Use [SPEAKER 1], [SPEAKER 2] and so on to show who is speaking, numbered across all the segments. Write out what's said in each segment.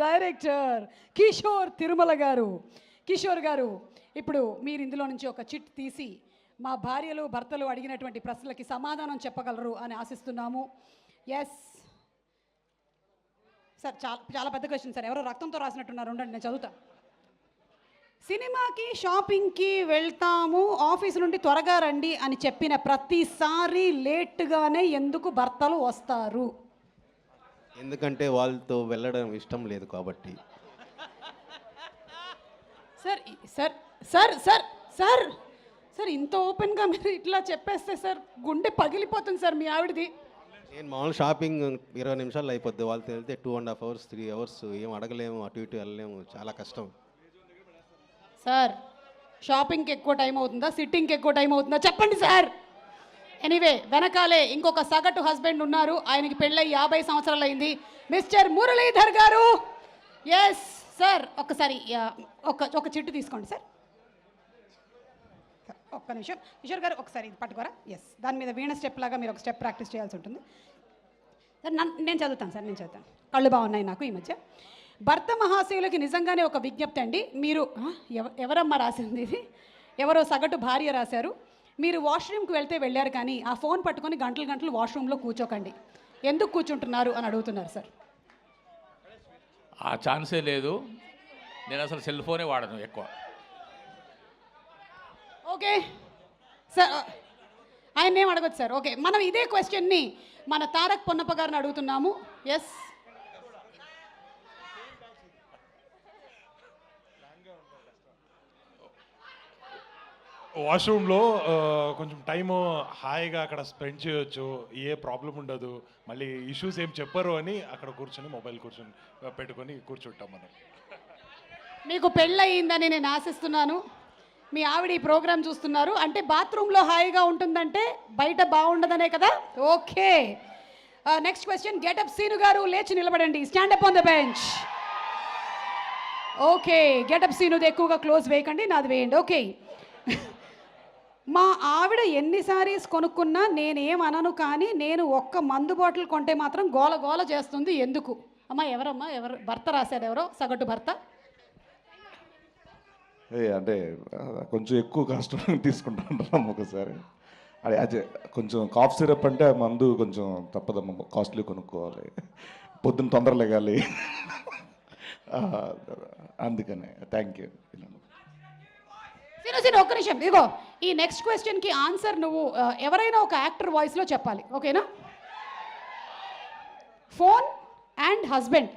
[SPEAKER 1] Director Kishore Tirumala గారు. కిషోర్ గారు, ఇప్పుడు మీరు ఇందులో నుంచి ఒక చిట్ తీసి మా భార్యలు భర్తలు అడిగినటువంటి ప్రశ్నలకి సమాధానం చెప్పగలరు అని ఆశిస్తున్నాము. ఎస్ సార్, చాలా చాలా పెద్ద క్వశ్చన్ సార్. ఎవరో రక్తంతో రాసినట్టున్నారు, ఉండండి నేను చదువుతా. సినిమాకి షాపింగ్కి వెళ్తాము, ఆఫీస్ నుండి త్వరగా రండి అని చెప్పిన ప్రతిసారి లేట్గానే ఎందుకు భర్తలు వస్తారు?
[SPEAKER 2] ఎందుకంటే వాళ్ళతో వెళ్ళడం ఇష్టం లేదు కాబట్టి.
[SPEAKER 1] Sir sir sir sir sir sir ఇంత ఓపెన్గా మీరు ఇట్లా చెప్పేస్తే సార్ గుండె పగిలిపోతుంది సార్ మీ ఆవిడది.
[SPEAKER 2] నేను మామూలు షాపింగ్ 20 నిమిషాలు అయిపోద్ది, వాళ్ళతో వెళ్తే 2.5 hours 3 hours ఏం అడగలేము, అటు ఇటు వెళ్ళలేము, చాలా కష్టం.
[SPEAKER 1] సార్ షాపింగ్కి ఎక్కువ టైం అవుతుందా, సిట్టింగ్కి ఎక్కువ టైం అవుతుందా చెప్పండి సార్. ఎనీవే, వెనకాలే ఇంకొక సగటు హస్బెండ్ ఉన్నారు, ఆయనకి పెళ్ళై 50 సంవత్సరాలు అయింది, మిస్టర్ మురళీధర్ గారు. ఎస్ సార్, ఒక్కసారి ఒక చిట్టు తీసుకోండి సార్. ఒక్క నిమిషం కిషోర్ గారు, ఒకసారి ఇది పట్టుకోరా. ఎస్, దాని మీద వీణ స్టెప్ లాగా మీరు ఒక స్టెప్ ప్రాక్టీస్ చేయాల్సి ఉంటుంది సార్. నేను చదువుతాను సార్, నేను చదువుతాను. కళ్ళు బాగున్నాయి నాకు ఈ మధ్య. భర్త మహాశయులకి నిజంగానే ఒక విజ్ఞప్తి అండి. మీరు ఎవరమ్మా రాసింది ఇది? ఎవరో సగటు భార్య రాశారు. మీరు వాష్రూమ్కి వెళ్ళారు కానీ ఆ ఫోన్ పట్టుకొని గంటలు గంటలు వాష్రూమ్లో కూర్చోకండి. ఎందుకు కూర్చుంటున్నారు అని అడుగుతున్నారు సార్.
[SPEAKER 3] ఆ ఛాన్సే లేదు, నేను అసలు సెల్ ఫోనే వాడను ఎక్కువ.
[SPEAKER 1] ఓకే సార్, ఆయన ఏం అడగచ్చు సార్. ఓకే, మనం ఇదే క్వశ్చన్ని మన తారక్ పొన్నప్ప గారిని అడుగుతున్నాము. ఎస్,
[SPEAKER 4] వాష్రూమ్లో కొంచెం టైము హాయిగా అక్కడ స్పెండ్ చేయొచ్చు, ఏ ప్రాబ్లం ఉండదు, మళ్ళీ ఇష్యూస్ ఏం చెప్పరు అని అక్కడ కూర్చొని మొబైల్ పెట్టుకొని కూర్చుంటాం మనం.
[SPEAKER 1] మీకు పెళ్ళయిందని నేను ఆశిస్తున్నాను. మీ ఆవిడ ఈ ప్రోగ్రామ్ చూస్తున్నారు అంటే బాత్రూంలో హాయిగా ఉంటుందంటే బయట బాగుండదనే కదా. Okay, next question. Getup Seenu గారు లేచి నిలబడండి, stand up on the bench. Okay, Getup సీనుది ఎక్కువగా క్లోజ్ వేయకండి, నాది వేయండి. ఓకే, మా ఆవిడ ఎన్ని సారీస్ కొనుక్కున్నా నేనేమనను, కానీ నేను ఒక్క మందు బాటిల్ కొంటే మాత్రం గోల గోల చేస్తుంది ఎందుకు? అమ్మా ఎవరమ్మా, ఎవరు భర్త రాశారు? ఎవరో సగటు భర్త.
[SPEAKER 5] అంటే కొంచెం ఎక్కువ కష్టం తీసుకుంటాం ఒకసారి. అదే కొంచెం కాఫ్ సిరప్ అంటే మందు కొంచెం తప్పదమ్మ, కాస్ట్లీ కొనుక్కోవాలి, పొద్దున్న తొందర లేగాలి, అందుకనే. Thank you.
[SPEAKER 1] సీను ఒక్క నిమిషం, ఇదిగో ఈ నెక్స్ట్ క్వశ్చన్కి ఆన్సర్ నువ్వు ఎవరైనా ఒక యాక్టర్ వాయిస్లో చెప్పాలి, ఓకేనా? ఫోన్ అండ్ హస్బెండ్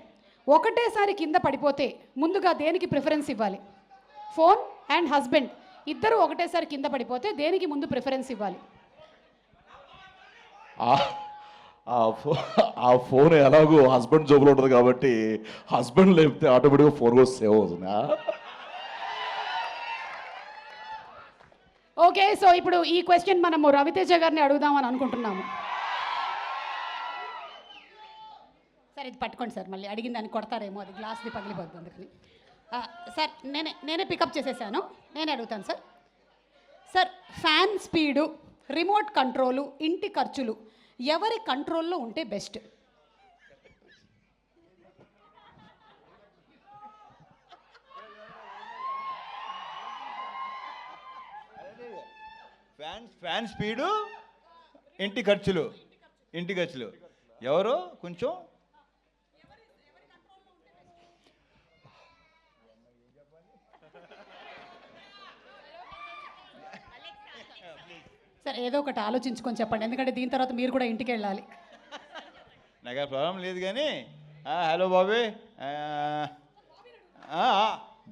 [SPEAKER 1] ఒకటేసారి కింద పడిపోతే ముందుగా దేనికి ప్రిఫరెన్స్ ఇవ్వాలి? ఫోన్ అండ్ హస్బెండ్ ఇద్దరు ఒకటేసారి కింద పడిపోతే దేనికి ముందు ప్రిఫరెన్స్ ఇవ్వాలి?
[SPEAKER 5] ఆ ఫోన్ ఎలాగో హస్బెండ్ జోబులో ఉంటుంది కాబట్టి హస్బెండ్ లేపితే ఆటోమేటిక్గా ఫోన్ కూడా సేవ్ అవుతుందా?
[SPEAKER 1] ఓకే, సో ఇప్పుడు ఈ క్వశ్చన్ మనము రవితేజ గారిని అడుగుదామని అనుకుంటున్నాము. సార్ ఇది పట్టుకోండి సార్, మళ్ళీ అడిగిన దాన్ని కొడతారేమో, అది గ్లాస్ది పగిలిపోద్ది అందుకని. సార్ నేనే పికప్ చేసేసాను, నేనే అడుగుతాను sir. Sir, fan speed, remote control, ఇంటి ఖర్చులు ఎవరి కంట్రోల్లో ఉంటే బెస్ట్?
[SPEAKER 6] ఫ్యాన్ స్పీడు, ఇంటి ఖర్చులు ఎవరో కొంచెం
[SPEAKER 1] సార్ ఏదో ఒకటి ఆలోచించుకొని చెప్పండి, ఎందుకంటే దీని తర్వాత మీరు కూడా ఇంటికి వెళ్ళాలి.
[SPEAKER 6] నాకు ఆ ప్రాబ్లం లేదు కానీ. Hello Bobby,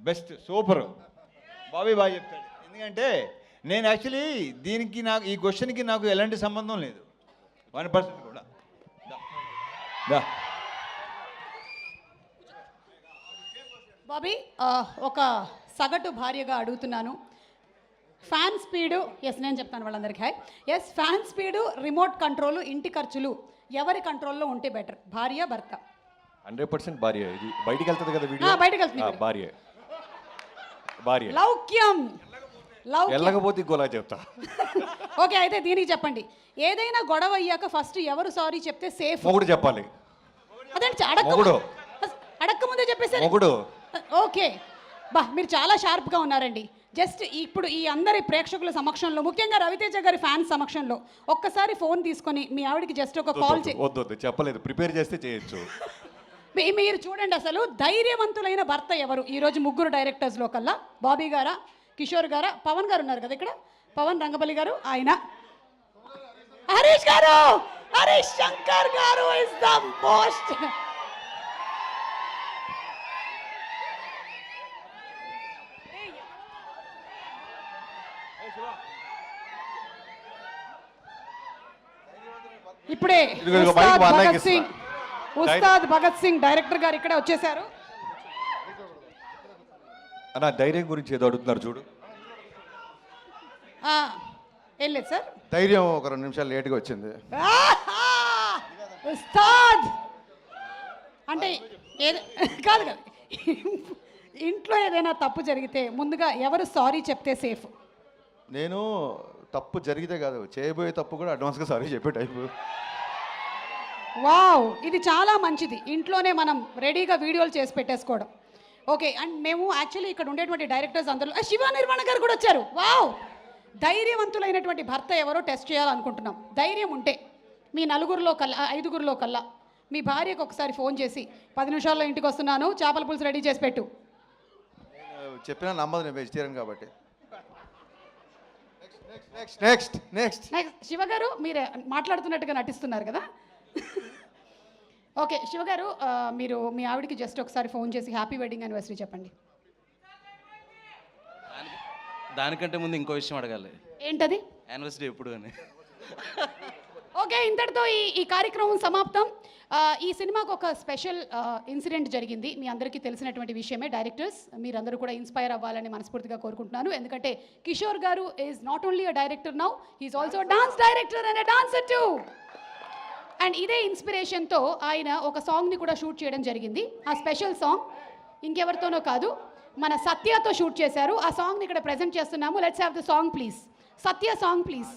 [SPEAKER 6] best, super Bobby బాగా చెప్తాడు. ఎందుకంటే నేను యాక్చువల్లీ దీనికి ఈ క్వశ్చన్కి నాకు ఎలాంటి సంబంధం లేదు, 1% కూడా.
[SPEAKER 1] బాబీ, ఒక సగటు భార్యగా అడుగుతున్నాను. ఫ్యాన్ స్పీడు, ఎస్ నేను చెప్తాను వాళ్ళందరికీ hi. Yes, fan speed, remote control, ఇంటి ఖర్చులు ఎవరి కంట్రోల్లో ఉంటే బెటర్, భార్య భర్త?
[SPEAKER 7] 100% భార్య. ఇది బయటికి వెళ్తుంది కదా వీడియో,
[SPEAKER 1] బయటకు వెళ్తుంది
[SPEAKER 7] భార్య.
[SPEAKER 1] లౌక్యం
[SPEAKER 7] వెళ్ళకపోతే గోలా చెప్తా.
[SPEAKER 1] ఓకే, అయితే దీనికి చెప్పండి, ఏదైనా గొడవ అయ్యాక ఫస్ట్ ఎవరు సారీ చెప్తే సేఫ్?
[SPEAKER 7] మొగుడు చెప్పాలి.
[SPEAKER 1] అదేంటి అడగ అడక్క ముందే చెప్పేసారు.
[SPEAKER 7] మొగుడు.
[SPEAKER 1] ఓకే బా మీరు చాలా షార్ప్గా ఉన్నారండి. జస్ట్ ఇప్పుడు ఈ అందరి ప్రేక్షకుల సమక్షంలో, ముఖ్యంగా రవితేజ గారి ఫ్యాన్స్ సమక్షంలో ఒక్కసారి ఫోన్ తీసుకొని మీ ఆవిడకి జస్ట్ ఒక కాల్
[SPEAKER 7] వద్దు చెప్పలేదు, ప్రిపేర్ చేస్తే చేయొచ్చు.
[SPEAKER 1] మీరు చూడండి, అసలు ధైర్యవంతులైన భర్త ఎవరు ఈరోజు ముగ్గురు డైరెక్టర్స్లో కల్లా? బాబీ గారా, కిషోర్ గారా, పవన్ గారు ఉన్నారు కదా ఇక్కడ, పవన్ రంగబలి గారు, ఆయన హరీష్ గారు, హరీష్ శంకర్ గారు ఇస్ ద మోస్ట్. ఇప్పుడే ఉస్తాద్ భగత్ సింగ్ డైరెక్టర్ గారు ఇక్కడే వచ్చేసారు.
[SPEAKER 7] అన్న ధైర్యం గురించి ఏదో అడుగుతున్నారు చూడు.
[SPEAKER 1] వెళ్ళలేదు సార్,
[SPEAKER 2] ధైర్యం ఒక 2 నిమిషాలు లేట్గా వచ్చింది.
[SPEAKER 1] ఉస్తాద్ అంటే కాదు కదా, ఇంట్లో ఏదైనా తప్పు జరిగితే ముందుగా ఎవరు సారీ చెప్తే సేఫ్?
[SPEAKER 2] నేను తప్పు జరిగితే కాదు, చేయబోయే తప్పు కూడా అడ్వాన్స్గా సారీ చెప్పే టైపు.
[SPEAKER 1] వావ్, ఇది చాలా మంచిది. ఇంట్లోనే మనం రెడీగా వీడియోలు చేసి పెట్టేసుకోవడం. ఓకే, అండ్ మేము యాక్చువల్లీ ఇక్కడ ఉండేటువంటి డైరెక్టర్స్ అందరూ శివ నిర్మాణ గారు కూడా వచ్చారు. వావ్, ధైర్యవంతులైనటువంటి భర్త ఎవరో టెస్ట్ చేయాలనుకుంటున్నాం. ధైర్యం ఉంటే మీ 4గురిలో కల్లా 5గురిలో కల్లా మీ భార్యకు ఒకసారి ఫోన్ చేసి 10 నిమిషాల్లో ఇంటికి వస్తున్నాను, చేపల పులుసు రెడీ చేసి పెట్టు.
[SPEAKER 2] చెప్పినా నమ్మదు, నేను వెజిటేరియన్ కాబట్టి. నెక్స్ట్
[SPEAKER 1] నెక్స్ట్ శివ గారు, మీరు మాట్లాడుతున్నట్టుగా నటిస్తున్నారు కదా. ఓకే శివ గారు, మీరు మీ ఆవిడకి జస్ట్ ఒకసారి ఫోన్ చేసి హ్యాపీ వెడ్డింగ్ యానివర్సరీ చెప్పండి.
[SPEAKER 8] దానికంటే ముందు ఇంకో విషయం అడగాలి.
[SPEAKER 1] ఏంటది?
[SPEAKER 8] యానివర్సరీ ఎప్పుడు అని.
[SPEAKER 1] ఓకే, ఇంతటితో ఈ కార్యక్రమం సమాప్తం. ఈ సినిమాకు ఒక స్పెషల్ ఇన్సిడెంట్ జరిగింది, మీ అందరికీ తెలిసినటువంటి విషయమే. డైరెక్టర్స్ మీరందరూ కూడా ఇన్స్పైర్ అవ్వాలని మనస్ఫూర్తిగా కోరుకుంటున్నాను. ఎందుకంటే Kishore garu is not only a director now, he's also dance director and a dancer too. And ఇదే ఇన్స్పిరేషన్తో ఆయన ఒక సాంగ్ని కూడా షూట్ చేయడం జరిగింది. ఆ స్పెషల్ సాంగ్ ఇంకెవరితోనో కాదు, మన సత్యతో షూట్ చేశారు. ఆ సాంగ్ని ఇక్కడ ప్రజెంట్ చేస్తున్నాము. Let's have the song please. Satya song please.